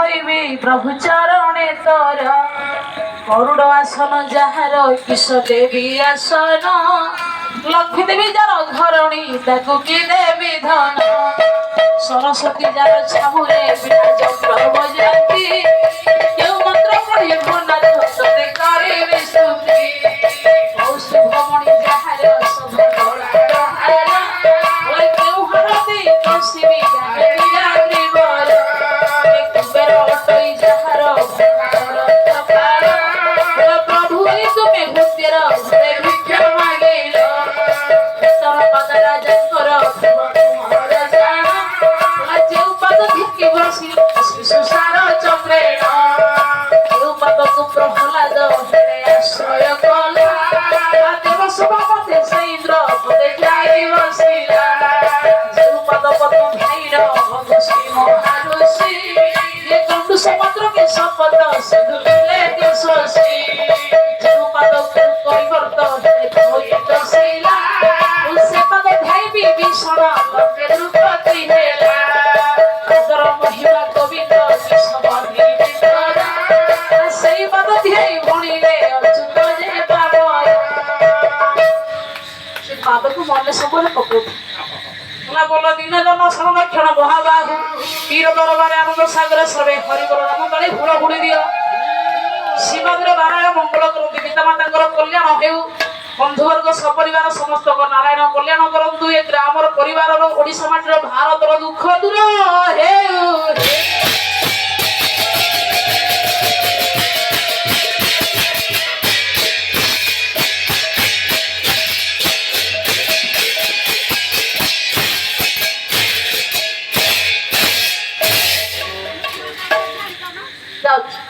হইবি প্রভু চরণে তোর করুণ আসন যাহার কিশ দেবী আসন লক্ষ্মী দেবী যার ঘরণী তাকু কি দেবী ধন সরস্বতী যার ছামুরে বিরাজ প্রভু জাতি কেউ মন্ত্র পড়িব না তোতে করিবে স্তুতি কৌশি ভ্রমণী যাহার সব ধরা ওই কেউ হরতি কৌশিবী জানে বিরাগরি বল কুবের অটই যাহার প্রভু তুমি ভূতের ঘরে ভিক্ষা মাগিল তোর পদ রাজঙ্কর যেউ পদ ধিকি বসি সুসার চক্রেণ কেউ পদକୁ প্রহ্লাদ হেরে আশ্রয় কলা দেব সভাপতি সে ইন্দ্র পদে যাই বসিলা যেউ পদ পদ ভাইর ভগশ্রী মহারষি ये कंडू समुद्र के सपद सिंधु मिले दिशोसी जेउ पद कोई करत होई दसिला उसे पद भाई भी भीषण लोके रूपति हेला अगर महिमा गोविंद विश्वबंदी वितरा सेई पद ध्याई भणिले अच्युत जे पाव से पद को मन सबले पकड़ बोलो दीन जन संरक्षण महाबाहु वीर दरबारे आनंद सागर सवे हरिबल नाम गले हुड़ हुड़ी दियो शिवद्र नारायण मंगल करती पिता माता कल्याण हेउ बंधुवर्ग सपरिवार समस्त नारायण कल्याण करतु ए ग्रामर परिवार ओडिशा माटीर भारतर दुख दूर हेउ যাও